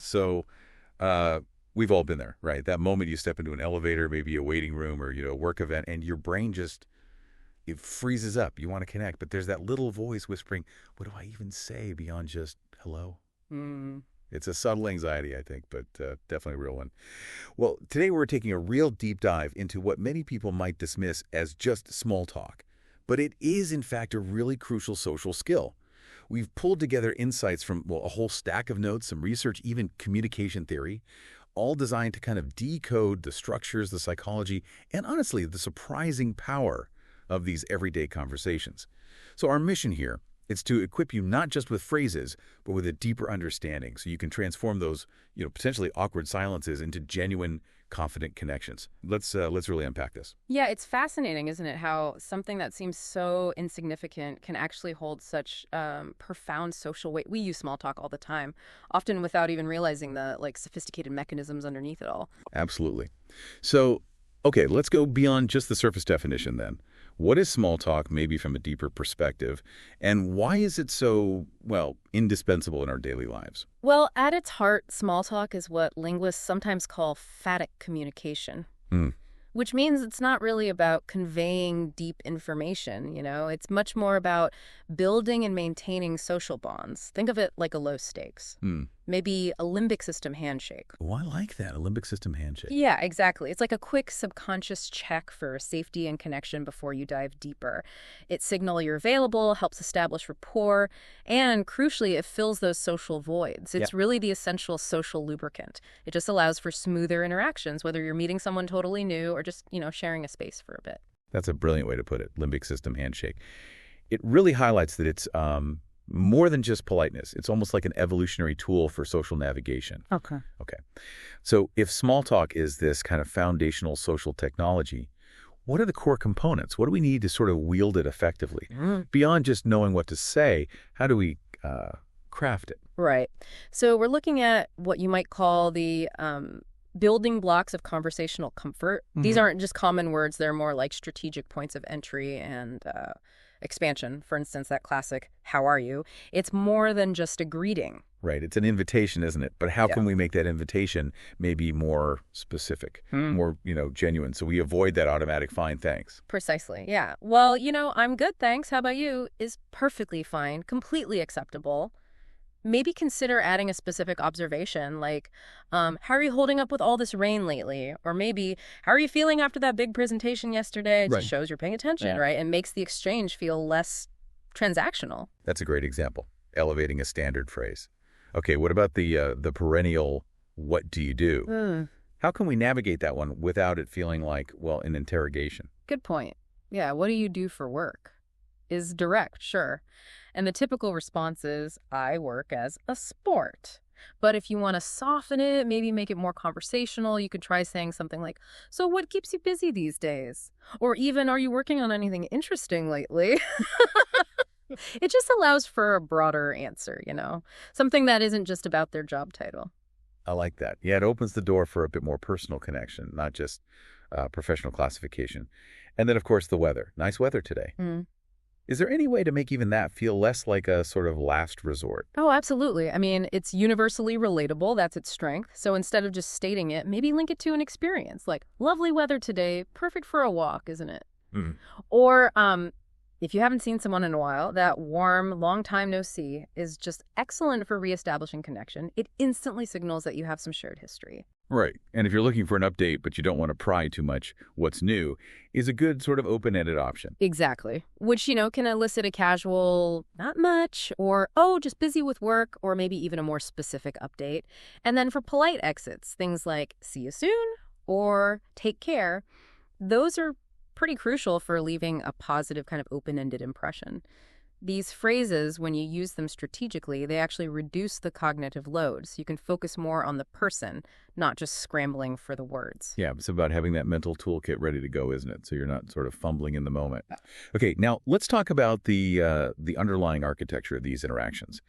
So we've all been there, right? That moment you step into an elevator, maybe a waiting room or, a work event, and your brain just, it freezes up. You want to connect, but there's that little voice whispering, what do I even say beyond just hello? Mm. It's a subtle anxiety, I think, but definitely a real one. Well, today we're taking a real deep dive into what many people might dismiss as just small talk. But it is, in fact, a really crucial social skill. We've pulled together insights from, well, a whole stack of notes, some research, even communication theory, all designed to kind of decode the structures, the psychology, and honestly, the surprising power of these everyday conversations. So our mission here is to equip you not just with phrases, but with a deeper understanding so you can transform those, potentially awkward silences into genuine, confident connections. Let's really unpack this. Yeah, it's fascinating, isn't it, how something that seems so insignificant can actually hold such profound social weight. We use small talk all the time, often without even realizing the sophisticated mechanisms underneath it all. Absolutely. So, okay, let's go beyond just the surface definition then. What is small talk, maybe from a deeper perspective, and why is it so, well, indispensable in our daily lives? Well, at its heart, small talk is what linguists sometimes call phatic communication. Hmm. Which means it's not really about conveying deep information, It's much more about building and maintaining social bonds. Think of it like a low stakes. Hmm. Maybe a limbic system handshake. Oh, I like that, a limbic system handshake. Yeah, exactly. It's like a quick subconscious check for safety and connection before you dive deeper. It signals you're available, helps establish rapport, and crucially, it fills those social voids. It's really the essential social lubricant. It just allows for smoother interactions, whether you're meeting someone totally new or just, sharing a space for a bit. That's a brilliant way to put it, limbic system handshake. It really highlights that it's more than just politeness. It's almost like an evolutionary tool for social navigation. Okay. Okay. So if small talk is this kind of foundational social technology, what are the core components? What do we need to sort of wield it effectively? Beyond just knowing what to say, how do we craft it? Right. So we're looking at what you might call the building blocks of conversational comfort. These aren't just common words. They're more like strategic points of entry and expansion. For instance, that classic, how are you? It's more than just a greeting. Right. It's an invitation, isn't it? But how can we make that invitation maybe more specific, more, genuine, so we avoid that automatic fine thanks? Precisely. Yeah. Well, I'm good, thanks. How about you? Is perfectly fine, completely acceptable. Maybe consider adding a specific observation like, how are you holding up with all this rain lately? Or maybe, how are you feeling after that big presentation yesterday? It just shows you're paying attention, right? And makes the exchange feel less transactional. That's a great example, elevating a standard phrase. Okay, what about the perennial, what do you do? How can we navigate that one without it feeling like, well, an interrogation? Good point. Yeah, what do you do for work? Is direct, sure. And the typical response is, I work as a sport. But if you want to soften it, maybe make it more conversational, you could try saying something like, so what keeps you busy these days? Or even, are you working on anything interesting lately? It just allows for a broader answer, Something that isn't just about their job title. I like that. Yeah, it opens the door for a bit more personal connection, not just professional classification. And then, of course, the weather. Nice weather today. Is there any way to make even that feel less like a sort of last resort? Oh, absolutely. I mean, it's universally relatable. That's its strength. So instead of just stating it, maybe link it to an experience like lovely weather today, perfect for a walk, isn't it? Or if you haven't seen someone in a while, that warm, long time no see is just excellent for reestablishing connection. It instantly signals that you have some shared history. Right. And if you're looking for an update, but you don't want to pry too much, what's new is a good sort of open-ended option. Exactly. Which, can elicit a casual, not much, or, oh, just busy with work, or maybe even a more specific update. And then for polite exits, things like, see you soon, or take care, those are pretty crucial for leaving a positive kind of open-ended impression. These phrases, when you use them strategically, they actually reduce the cognitive load, so you can focus more on the person, not just scrambling for the words. Yeah, it's about having that mental toolkit ready to go, isn't it? So you're not sort of fumbling in the moment. Okay, now let's talk about the underlying architecture of these interactions.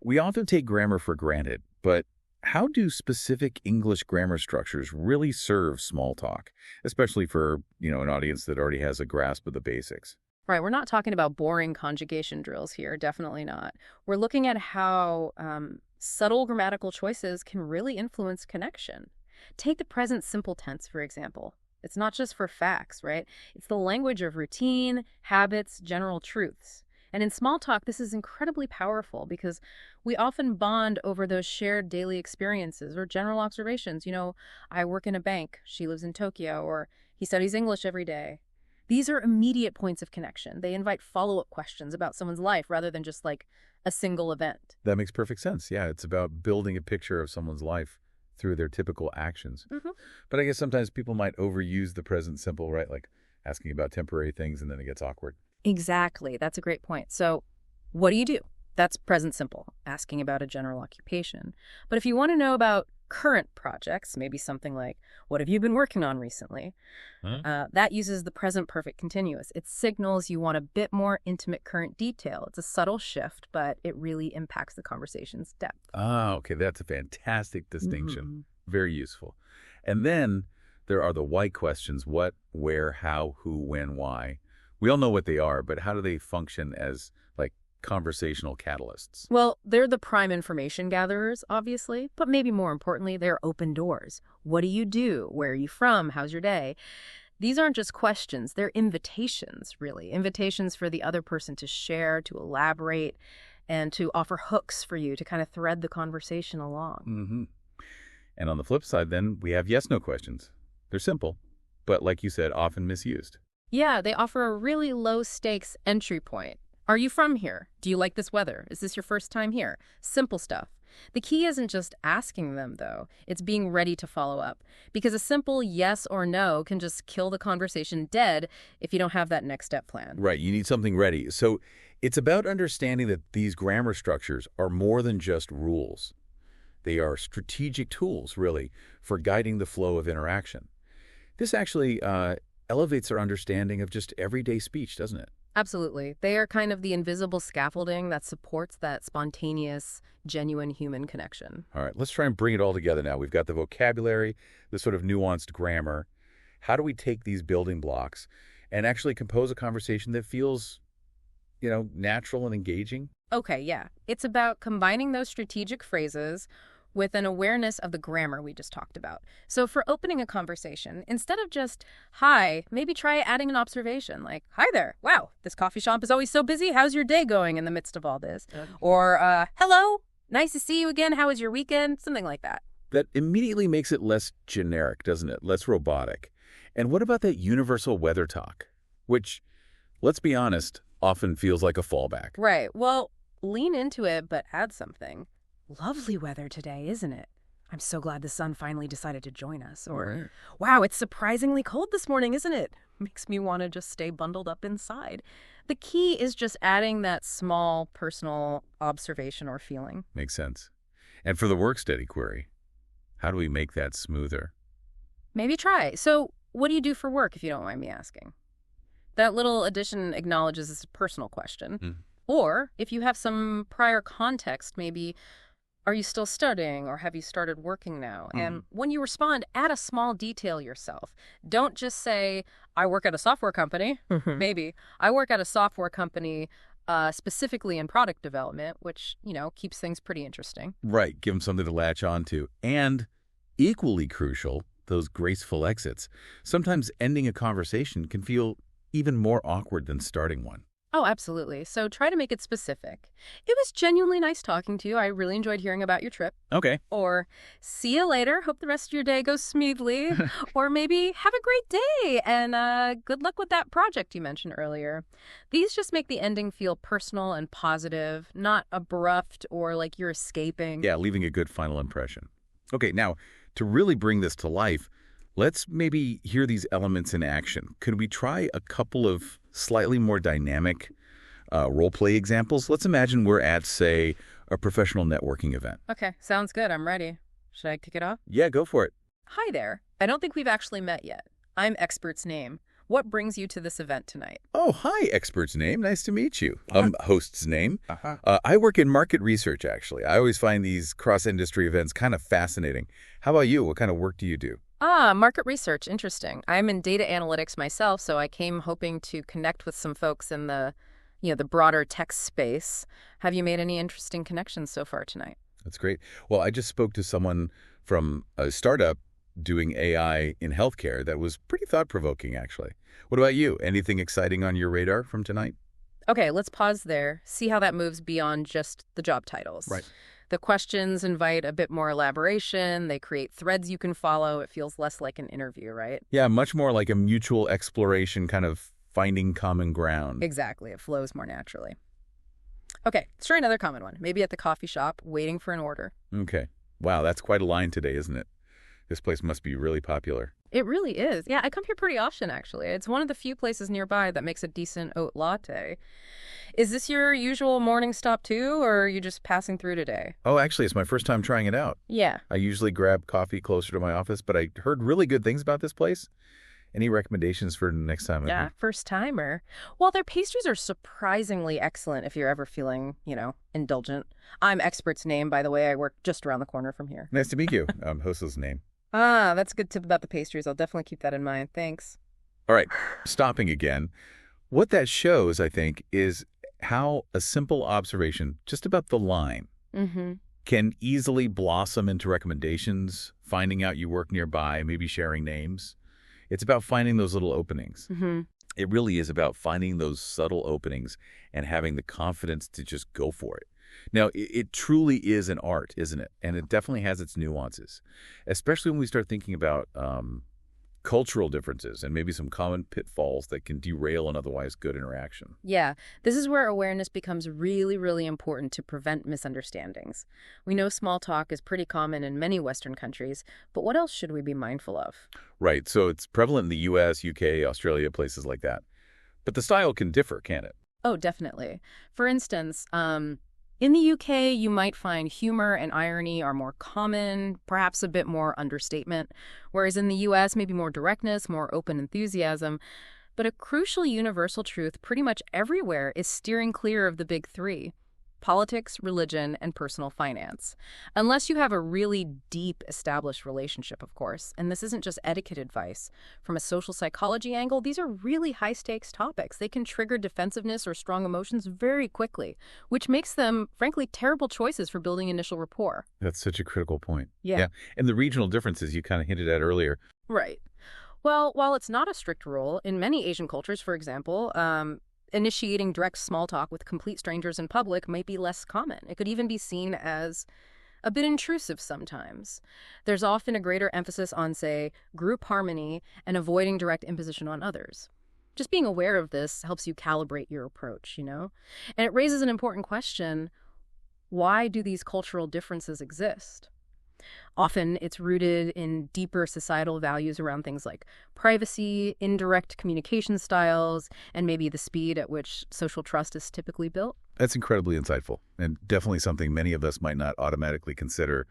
We often take grammar for granted, but how do specific English grammar structures really serve small talk, especially for, an audience that already has a grasp of the basics? Right, we're not talking about boring conjugation drills here, definitely not. We're looking at how Subtle grammatical choices can really influence connection. Take the present simple tense, for example. It's not just for facts, right? It's the language of routine, habits, general truths. And in small talk, this is incredibly powerful because we often bond over those shared daily experiences or general observations. I work in a bank, she lives in Tokyo, or he studies English every day. These are immediate points of connection. They invite follow-up questions about someone's life rather than just like a single event. That makes perfect sense. Yeah, it's about building a picture of someone's life through their typical actions. But I guess sometimes people might overuse the present simple, right? Like asking about temporary things and then it gets awkward. Exactly. That's a great point. So what do? That's present simple, asking about a general occupation. But if you want to know about current projects, maybe something like, what have you been working on recently? That uses the present perfect continuous. It signals you want a bit more intimate current detail. It's a subtle shift, but it really impacts the conversation's depth. Ah, okay. That's a fantastic distinction. Very useful. And then there are the why questions: what, where, how, who, when, why. We all know what they are, but how do they function as like conversational catalysts? Well, they're the prime information gatherers, obviously, but maybe more importantly, they're open doors. What do you do? Where are you from? How's your day? These aren't just questions, they're invitations, really. Invitations for the other person to share, to elaborate, and to offer hooks for you to kind of thread the conversation along. And on the flip side, then, we have yes-no questions. They're simple, but like you said, often misused. Yeah, they offer a really low-stakes entry point. Are you from here? Do you like this weather? Is this your first time here? Simple stuff. The key isn't just asking them, though. It's being ready to follow up. Because a simple yes or no can just kill the conversation dead if you don't have that next step plan. Right, you need something ready. So it's about understanding that these grammar structures are more than just rules. They are strategic tools, really, for guiding the flow of interaction. This actually elevates our understanding of just everyday speech, doesn't it? Absolutely. They are kind of the invisible scaffolding that supports that spontaneous, genuine human connection. All right, let's try and bring it all together now. We've got the vocabulary, the sort of nuanced grammar. How do we take these building blocks and actually compose a conversation that feels, natural and engaging? Okay, yeah. It's about combining those strategic phrases with an awareness of the grammar we just talked about. So for opening a conversation, instead of just, hi, maybe try adding an observation like, hi there, wow, this coffee shop is always so busy. How's your day going in the midst of all this? Or, hello, nice to see you again. How was your weekend? Something like that. That immediately makes it less generic, doesn't it? Less robotic. And what about that universal weather talk, which, let's be honest, often feels like a fallback? Right. Well, lean into it, but add something. Lovely weather today, isn't it? I'm so glad the sun finally decided to join us. Or, wow, it's surprisingly cold this morning, isn't it? Makes me want to just stay bundled up inside. The key is just adding that small personal observation or feeling. Makes sense. And for the work study query, how do we make that smoother? Maybe try. So what do you do for work, if you don't mind me asking? That little addition acknowledges it's a personal question. Or if you have some prior context, maybe, are you still studying or have you started working now? And when you respond, add a small detail yourself. Don't just say, I work at a software company. Maybe. I work at a software company specifically in product development, which, keeps things pretty interesting. Right. Give them something to latch on to. And equally crucial, those graceful exits. Sometimes ending a conversation can feel even more awkward than starting one. Oh, absolutely. So try to make it specific. It was genuinely nice talking to you. I really enjoyed hearing about your trip. Okay. Or, see you later. Hope the rest of your day goes smoothly. Or maybe, have a great day and good luck with that project you mentioned earlier. These just make the ending feel personal and positive, not abrupt or like you're escaping. Yeah, leaving a good final impression. Okay, now, to really bring this to life, let's maybe hear these elements in action. Could we try a couple of slightly more dynamic role-play examples? Let's imagine we're at, say, a professional networking event. Okay, sounds good. I'm ready. Should I kick it off? Yeah, go for it. Hi there. I don't think we've actually met yet. I'm Expert's Name. What brings you to this event tonight? Oh, hi, Expert's Name. Nice to meet you. Host's name. I work in market research, actually. I always find these cross-industry events kind of fascinating. How about you? What kind of work do you do? Market research. Interesting. I'm in data analytics myself, so I came hoping to connect with some folks in the broader tech space. Have you made any interesting connections so far tonight? That's great. Well, I just spoke to someone from a startup doing AI in healthcare that was pretty thought-provoking, actually. What about you? Anything exciting on your radar from tonight? Okay, let's pause there. See how that moves beyond just the job titles. Right. The questions invite a bit more elaboration. They create threads you can follow. It feels less like an interview, right? Yeah, much more like a mutual exploration, kind of finding common ground. Exactly. It flows more naturally. Okay, let's try another common one. Maybe at the coffee shop, waiting for an order. Okay. Wow, that's quite a line today, isn't it? This place must be really popular. It really is. Yeah, I come here pretty often, actually. It's one of the few places nearby that makes a decent oat latte. Is this your usual morning stop, too, or are you just passing through today? Oh, actually, it's my first time trying it out. Yeah. I usually grab coffee closer to my office, but I heard really good things about this place. Any recommendations for next time? Yeah, first timer. Well, their pastries are surprisingly excellent if you're ever feeling, indulgent. I'm Expert's name, by the way. I work just around the corner from here. Nice to meet you. Host's name. Ah, that's a good tip about the pastries. I'll definitely keep that in mind. Thanks. All right, stopping again. What that shows, I think, is how a simple observation, just about the line, can easily blossom into recommendations, finding out you work nearby, maybe sharing names. It's about finding those little openings. It really is about finding those subtle openings and having the confidence to just go for it. Now, it truly is an art, isn't it? And it definitely has its nuances, especially when we start thinking about cultural differences and maybe some common pitfalls that can derail an otherwise good interaction. Yeah, this is where awareness becomes really, really important to prevent misunderstandings. We know small talk is pretty common in many Western countries, but what else should we be mindful of? Right, so it's prevalent in the U.S., U.K., Australia, places like that. But the style can differ, can't it? Oh, definitely. For instance, in the UK, you might find humor and irony are more common, perhaps a bit more understatement, whereas in the US, maybe more directness, more open enthusiasm. But a crucial universal truth pretty much everywhere is steering clear of the big three: politics, religion, and personal finance. Unless you have a really deep established relationship, of course. And this isn't just etiquette advice. From a social psychology angle, these are really high-stakes topics. They can trigger defensiveness or strong emotions very quickly, which makes them, frankly, terrible choices for building initial rapport. That's such a critical point. Yeah. And the regional differences you kind of hinted at earlier. Right. Well, while it's not a strict rule, in many Asian cultures, for example, initiating direct small talk with complete strangers in public might be less common. It could even be seen as a bit intrusive sometimes. There's often a greater emphasis on, say, group harmony and avoiding direct imposition on others. Just being aware of this helps you calibrate your approach, And it raises an important question: why do these cultural differences exist? Often it's rooted in deeper societal values around things like privacy, indirect communication styles, and maybe the speed at which social trust is typically built. That's incredibly insightful, and definitely something many of us might not automatically consider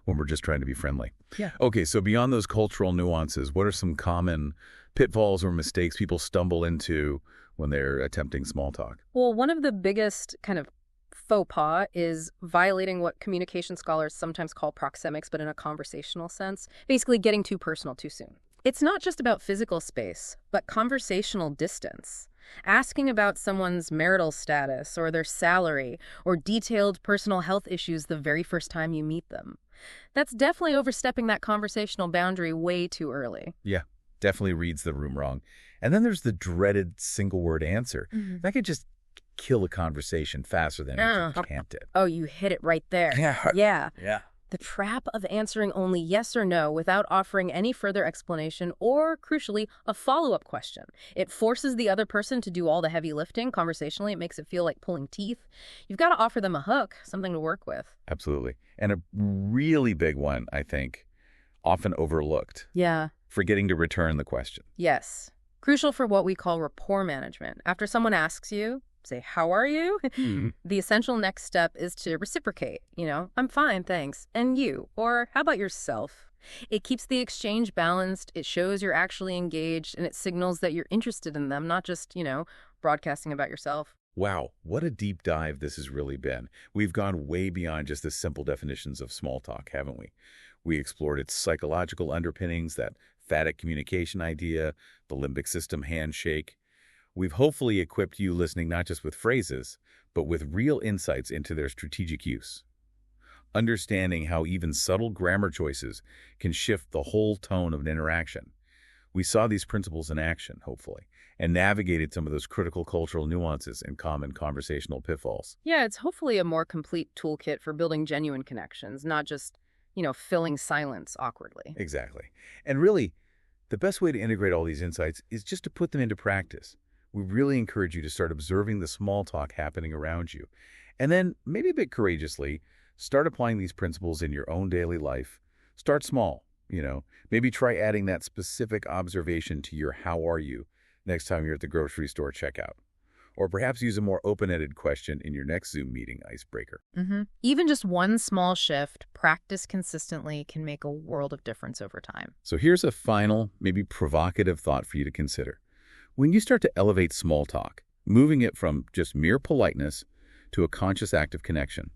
when we're just trying to be friendly. Yeah. Okay, so beyond those cultural nuances, what are some common pitfalls or mistakes people stumble into when they're attempting small talk? Well, one of the biggest kind of faux pas is violating what communication scholars sometimes call proxemics, but in a conversational sense, basically getting too personal too soon. It's not just about physical space, but conversational distance. Asking about someone's marital status or their salary or detailed personal health issues the very first time you meet them. That's definitely overstepping that conversational boundary way too early. Yeah, definitely reads the room wrong. And then there's the dreaded single-word answer. That could just kill a conversation faster than it can't it. Oh, you hit it right there. Yeah. The trap of answering only yes or no without offering any further explanation or, crucially, a follow-up question. It forces the other person to do all the heavy lifting. Conversationally, it makes it feel like pulling teeth. You've got to offer them a hook, something to work with. Absolutely. And a really big one, I think, often overlooked. Yeah. Forgetting to return the question. Yes. Crucial for what we call rapport management. After someone asks you, say, "How are you?" The essential next step is to reciprocate. "I'm fine, thanks. And you?" Or, "How about yourself?" It keeps the exchange balanced, it shows you're actually engaged, and it signals that you're interested in them, not just, broadcasting about yourself. Wow, what a deep dive this has really been. We've gone way beyond just the simple definitions of small talk, haven't we? We explored its psychological underpinnings, that phatic communication idea, the limbic system handshake. We've hopefully equipped you listening not just with phrases, but with real insights into their strategic use. understanding how even subtle grammar choices can shift the whole tone of an interaction. We saw these principles in action, hopefully, and navigated some of those critical cultural nuances and common conversational pitfalls. Yeah, it's hopefully a more complete toolkit for building genuine connections, not just, filling silence awkwardly. Exactly. And really, the best way to integrate all these insights is just to put them into practice. We really encourage you to start observing the small talk happening around you. And then, maybe a bit courageously, start applying these principles in your own daily life. Start small. Maybe try adding that specific observation to your "how are you" next time you're at the grocery store checkout. Or perhaps use a more open-ended question in your next Zoom meeting icebreaker. Even just one small shift, practice consistently, can make a world of difference over time. So here's a final, maybe provocative thought for you to consider. When you start to elevate small talk, moving it from just mere politeness to a conscious act of connection,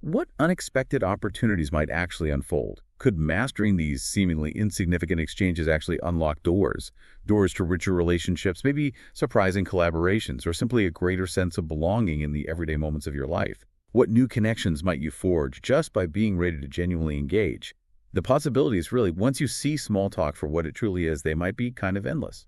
what unexpected opportunities might actually unfold? Could mastering these seemingly insignificant exchanges actually unlock doors to richer relationships, maybe surprising collaborations, or simply a greater sense of belonging in the everyday moments of your life? What new connections might you forge just by being ready to genuinely engage? The possibilities really, once you see small talk for what it truly is, they might be kind of endless.